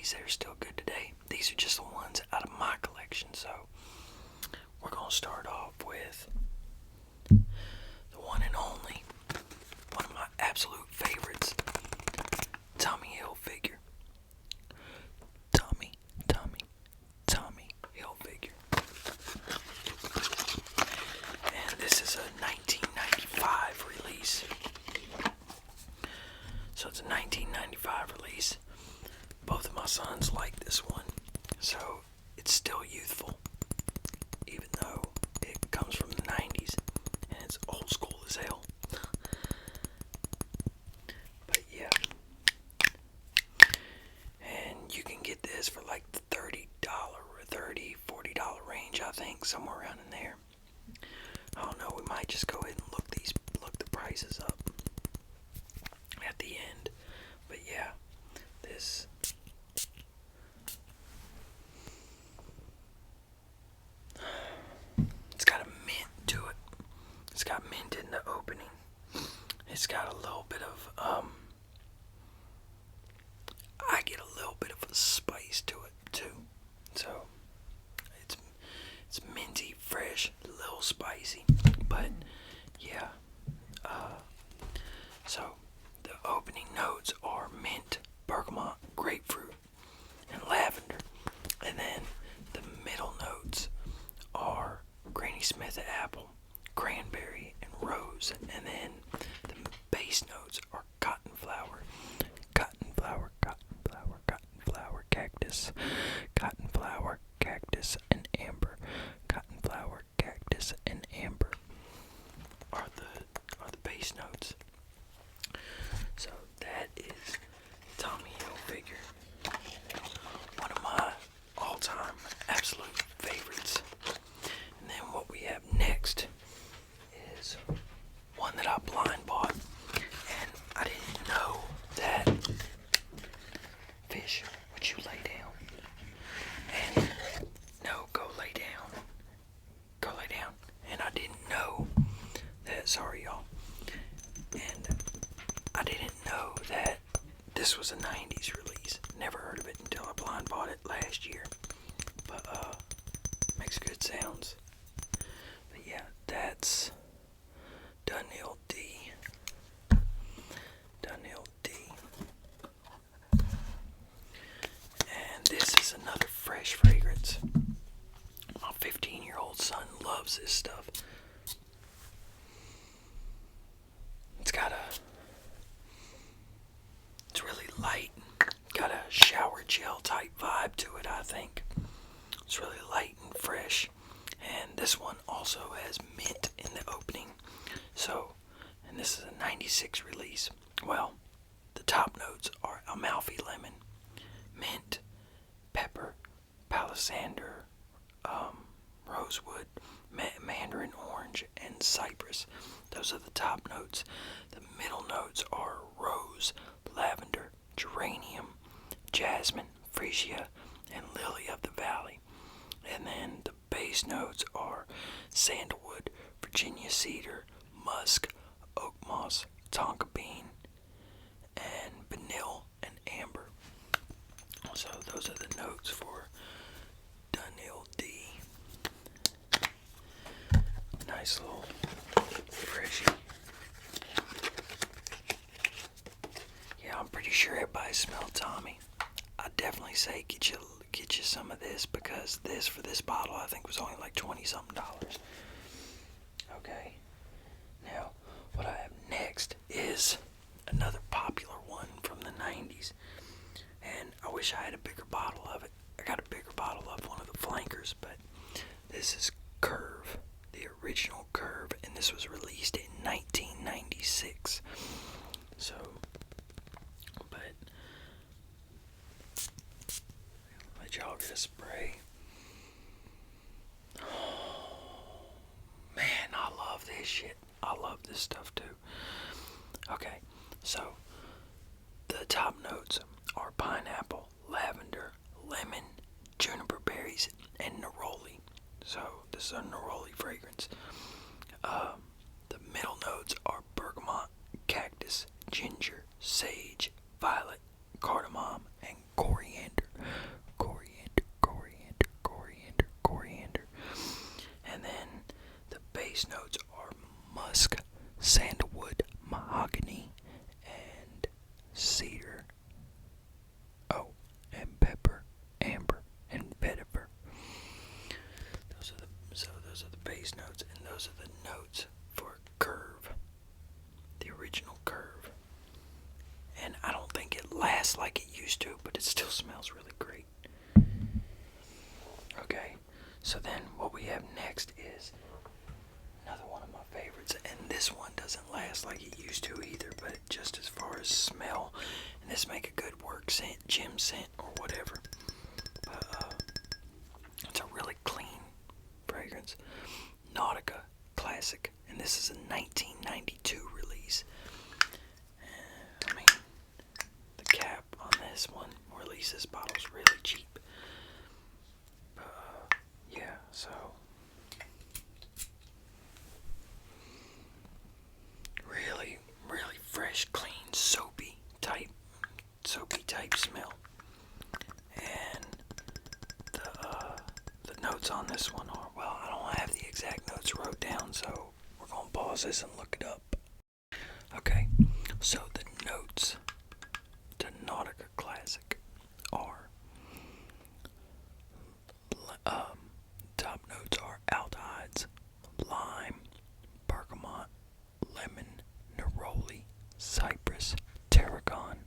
these that are still good today. These are just the ones out of my collection. So we're going to start off with the one and only, one of my absolute favorites, Tommy Hilfiger. Tommy Hilfiger. And this is a 1995 release. So it's a 1995 release. Both of my sons like this one. So it's still youthful, even though it comes from the 90s and it's old school as hell. But yeah. And you can get this for like the $30 or $40 range, I think, somewhere around in there. I don't know, we might just go ahead and look the prices up at the end. But yeah, this it's got a mint to it. It's got mint in the opening. It's got a little bit of I get a little bit of a spice to it too. So it's minty, fresh, a little spicy. But yeah. So the opening notes are mint, bergamot, grapefruit, and lavender. And then the middle notes are Granny Smith apple, cranberry, and rose. And then the base notes are cotton flower, cactus, and amber. Cotton flower, cactus, and amber are the base notes. So that is Tommy Hilfiger, one of my all-time absolute favorites. And then what we have next is one that I blind bought, and I didn't know that. Fish, would you lay down? And no, go lay down. Go lay down. And I didn't know that, sorry y'all, and I didn't know that this was a 90s release. Never heard of it until I blind bought it last year. But makes good sounds. But yeah, that's D Onnell D. And this is another fresh fragrance. My 15-year-old son loves this stuff. It's really light. Got a shower gel type vibe to it, I think. It's really light and fresh. And this one also has mint in the opening. So, and this is a 96 release. Well, the top notes are Amalfi lemon, mint, pepper, palisander, rosewood, mandarin orange, and cypress. Those are the top notes. The middle notes are rose, lavender, geranium, jasmine, freesia, and lily of the valley. And then the base notes are sandalwood, Virginia cedar, musk, oak moss, tonka bean, and vanilla and amber. So those are the notes for D Onnell D. Nice little freshy. Yeah, I'm pretty sure everybody smelled Tommy. I definitely say get you some of this, because this for this bottle I think was only like $20-something. Okay. Now, what I have next is another popular one from the 90s. And I wish I had a bigger bottle of it. I got a bigger bottle of one of the flankers, but this is Curve, the original Curve, and this was released in 1996. So, but let y'all get a spray. Oh, man, I love this shit. I love this stuff too. Okay, so the top notes are pineapple, lavender, lemon, juniper berries, and neroli. So this is a neroli fragrance. The middle notes are bergamot, cactus, ginger, sage, violet, cardamom, and coriander. smells really great. Okay, so then what we have next is another one of my favorites, and this one doesn't last like it used to either, but just as far as smell, and this make a good work scent, gym scent, or whatever. It's a really clean fragrance. Nautica Classic, and this is a 1992 release. I mean, the cap on this one releases bottles really cheap. Yeah, so really, really fresh, clean, soapy type smell. And the notes on this one are, well, I don't have the exact notes wrote down, so we're gonna pause this and look it up. Okay, so the notes to Nautica Classic are top notes are aldehydes, lime, bergamot, lemon, neroli, cypress, tarragon,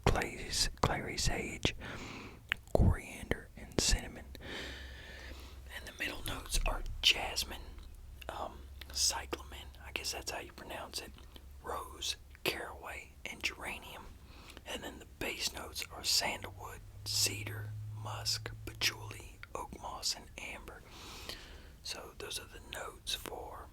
clary sage, coriander, and cinnamon. And the middle notes are jasmine, cyclamen, I guess that's how you pronounce it, rose, caraway, and geranium. And then the base notes are sandalwood, cedar, musk, patchouli, oak moss, and amber. So those are the notes for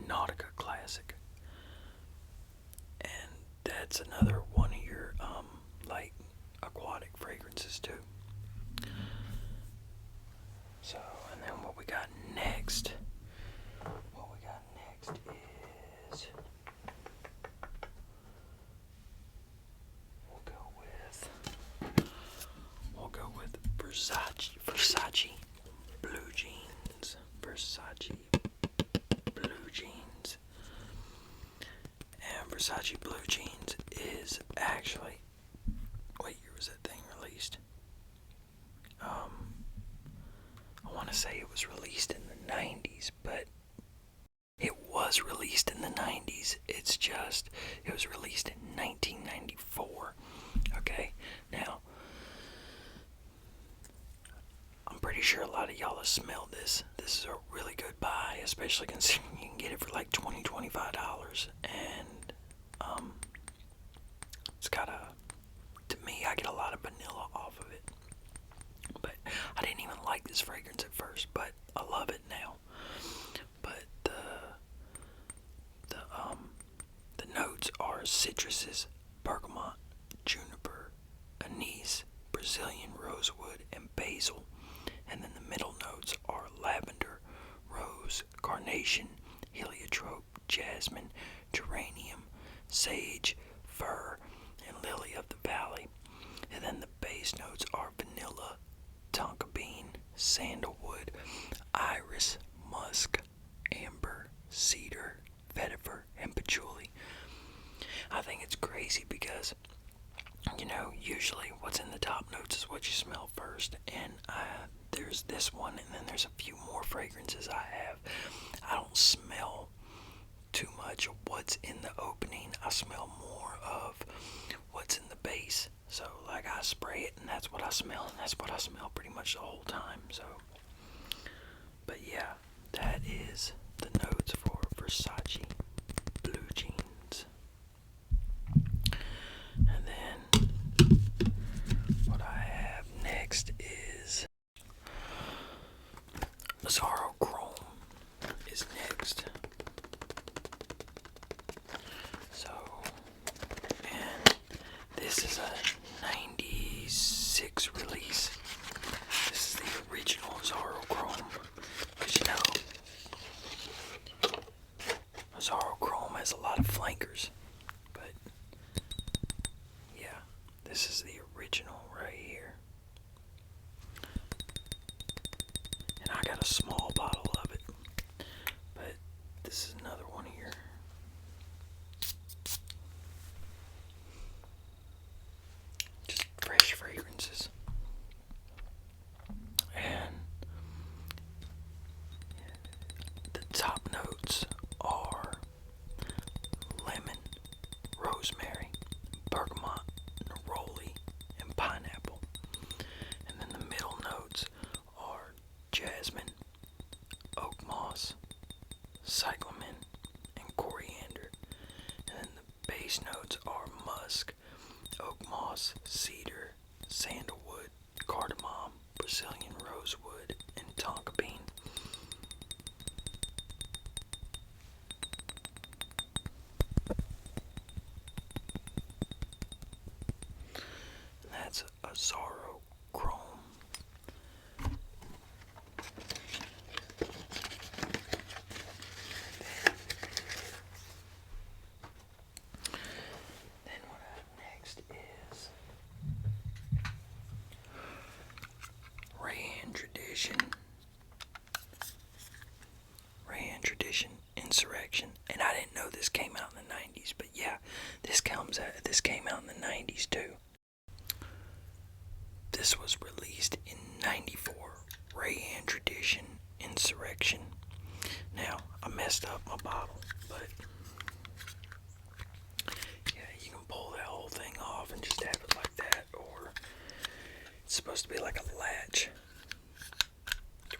Nautica Classic. And that's another one of your light aquatic fragrances too. So, and then what we got next is we'll go with Versace blue jeans. Versace blue jeans. And Versace blue jeans is actually, what year was that thing released? I want to say it was released in the 90s, but it was released in the 90s. It's just, it was released in 1994. Okay, now, I'm pretty sure a lot of y'all have smelled this. This is a really good buy, especially considering you can get it for like $25. And, it's got to me, I get a lot of vanilla off of it. But I didn't even like this fragrance at first, but I love it now. But the notes are citruses, bergamot, juniper, anise, Brazilian rosewood, and basil. And then the middle notes are lavender, rose, carnation, heliotrope, jasmine, geranium, sage, fir, and lily of the valley. And then the base notes are vanilla, tonka bean, sandalwood, iris, musk, amber, cedar, vetiver, and patchouli. I think it's crazy because, you know, usually what's in the top notes is what you smell first, and there's this one, and then there's a few more fragrances I have. I don't smell too much of what's in the opening. I smell more of what's in the base. So, like, I spray it, and that's what I smell, and that's what I smell pretty much the whole time. So, but yeah, that is the notes for Versace blue jeans. And then what I have next is Mazzaro Chrome is next. So, and this is a 96 release. This is the original Mazzaro Chrome. Because, you know, Mazzaro sandalwood, cardamom, Brazilian rosewood, and tonka bean. That's a Zorro Chrome. Then what I have next is Rayan Tradition Insurrection. And I didn't know this came out in the 90s, but yeah, this came out in the 90s too. This was released in 94, Rayan Tradition Insurrection. Now, I messed up my bottle, but yeah, you can pull that whole thing off and just have it like that, or it's supposed to be like a latch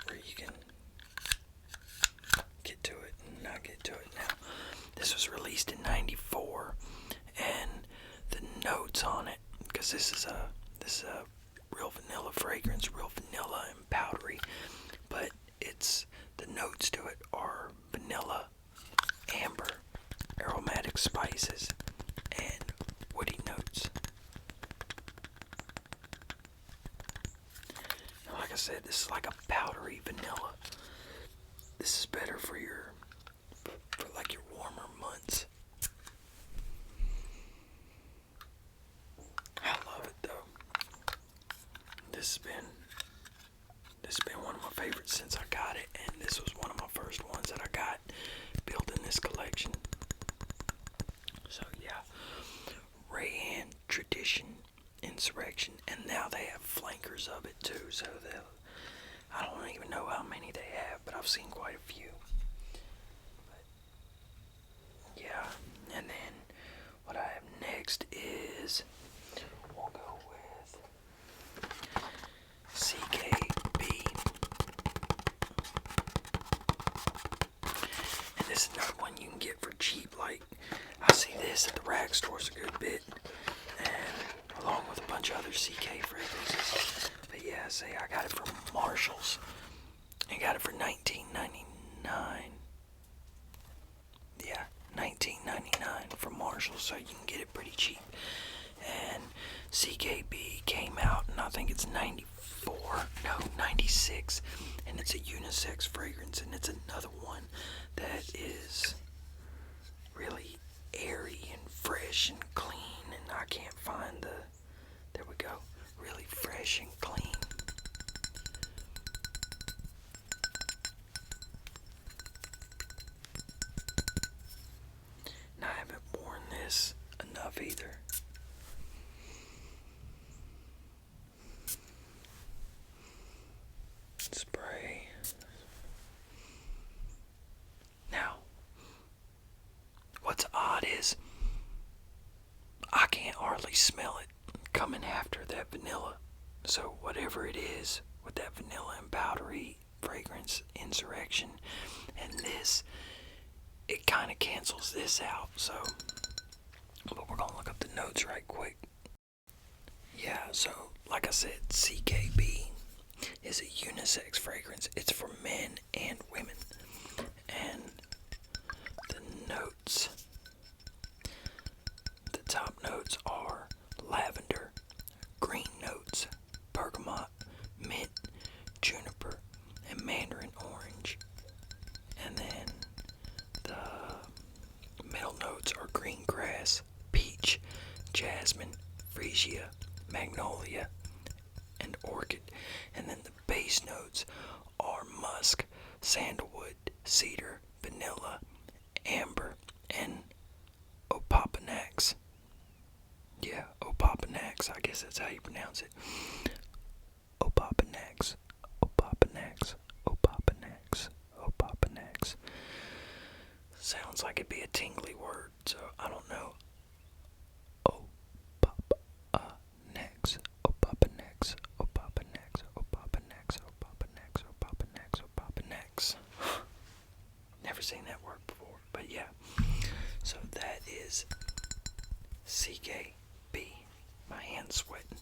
where you can get to it and not get to it. Now, this was released in 94, and the notes on it, because this is a real vanilla fragrance, real vanilla and powdery, but the notes to it are vanilla, amber, aromatic spices, and woody notes. Now, like I said, this is like a powdery vanilla. This is better for like your warmer months. I love it though. This has been one of my favorites since I got it, and this was one of my first ones that I got built in this collection. So yeah, Rayan Tradition Insurrection, and now they have flankers of it too. So I don't even know how many they have, but I've seen quite a few. But yeah, and then what I have next is we'll go with CKB. And this is another one you can get for cheap. Like, I see this at the rag stores a good bit, and along with a bunch of other CK fragrances. But yeah, say I got it from Marshall's. I got it for $19.99. Yeah, $19.99 from Marshall's, so you can get it pretty cheap. And CKB came out, and I think it's 96, and it's a unisex fragrance, and it's another one that is really airy and fresh and clean, and I can't find there we go, really fresh and clean. And I haven't worn this enough either. Spray. Now, what's odd is I can't hardly smell it coming after that vanilla. So whatever it is with that vanilla and powdery fragrance Insurrection and this, it kind of cancels this out. So, but we're gonna look up the notes right quick. Yeah, so like I said, CKB is a unisex fragrance. It's for men and women. And the notes, the top notes are lavender, green notes, bergamot, mint, juniper, and mandarin orange. And then the middle notes are green grass, peach, jasmine, freesia, magnolia, and orchid. And then the base notes are musk, sandalwood, cedar, vanilla, amber, and opopanax. Yeah, opopanax, I guess that's how you pronounce it. Opopanax, opopanax, opopanax, opopanax. Sounds like it'd be a tingly word, so I don't know. Opopanax, opopanax, opopanax, opopanax, opopanax, opopanax, opopanax. Never seen that word before, but yeah. So that is CKB. My hand's sweating.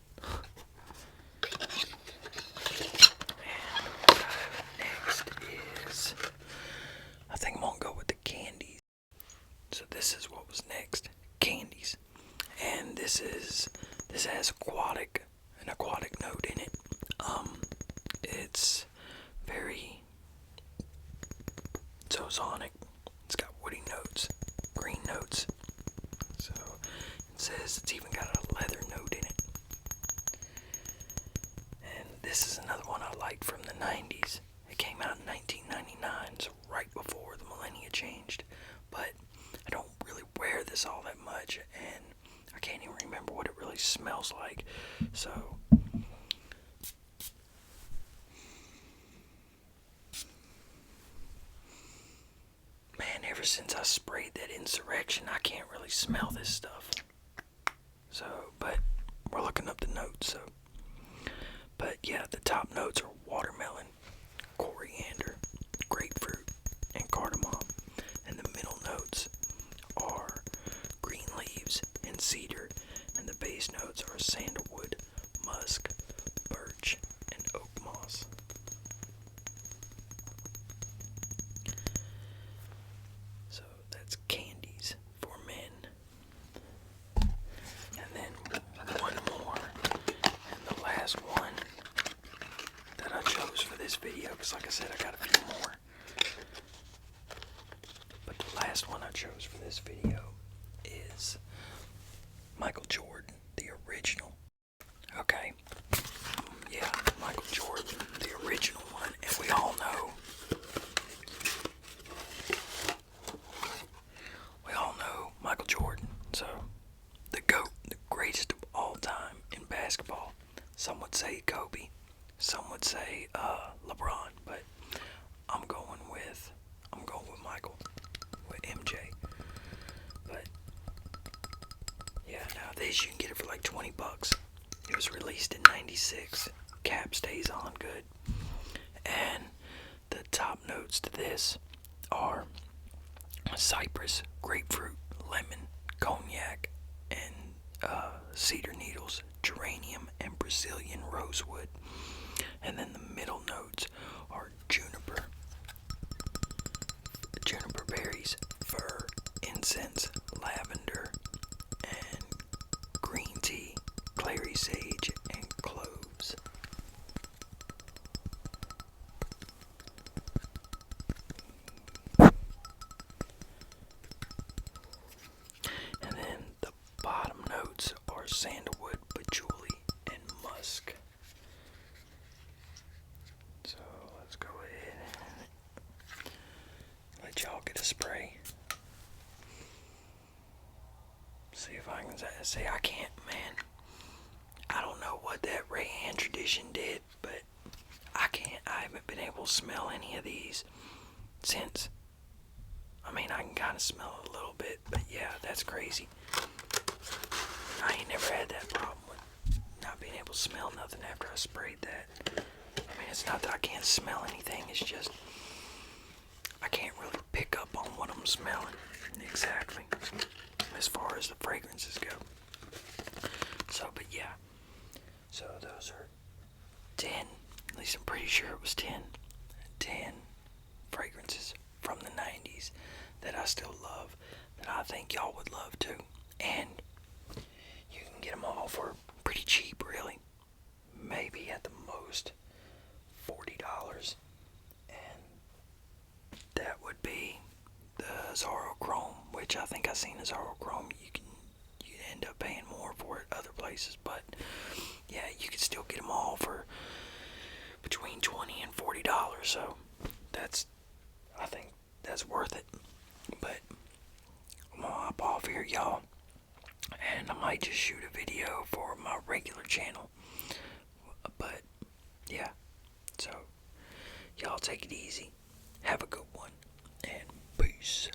this is another one I liked from the 90s. It came out in 1999, so right before the millennia changed. But I don't really wear this all that much, and I can't even remember what it really smells like. So, man, ever since I sprayed that insurrection, I can't really smell this stuff. So, but we're looking up the notes, so. But yeah, the top notes are watermelon, coriander, grapefruit, and cardamom. And the middle notes are green leaves and cedar. And the base notes are sandalwood, musk, birch, and oak moss. So that's candies for men. And then one more, and the last one that I chose for this video, because like I said, I got a few more. But the last one I chose for this video is Michael Jordan, the original. Okay, yeah, Michael Jordan, the original one, and we all know Michael Jordan. So, the GOAT, the greatest of all time in basketball. Some would say Kobe, some would say LeBron, but I'm going with Michael, with MJ. But yeah, now this you can get it for like $20. It was released in '96. Cap stays on good, and the top notes to this are cypress, grapefruit, lemon, cognac, and cedar needles, geranium, and Brazilian rosewood. And then the middle notes are juniper berries, fir, incense, lavender, and green tea, clary sage, and cloves. And then the bottom notes are sandalwood, patchouli, and musk. So let's go ahead and let y'all get a spray. See if I can say I can't, man. I don't know what that Ray-Ann tradition did, but I haven't been able to smell any of these since. I mean, I can kind of smell it a little bit, but yeah, that's crazy. I ain't never had that problem with not being able to smell nothing after I sprayed that. I mean, it's not that I can't smell anything, it's just I can't really pick up on what I'm smelling exactly as far as the fragrances go. So, but yeah. So those are 10, at least I'm pretty sure it was 10 fragrances from the 90s that I still love, that I think y'all would love too. And you can get them all for pretty cheap, really. Maybe at the most $40. And that would be the Zorro Chrome, which I think I seen the Zorro Chrome. You end up paying more for it other places, but yeah, you can still get them all for between $20 and $40. So I think that's worth it. But I'm gonna hop off here, y'all, and I might just shoot a video for my regular channel. But yeah, so y'all take it easy, have a good one, and peace.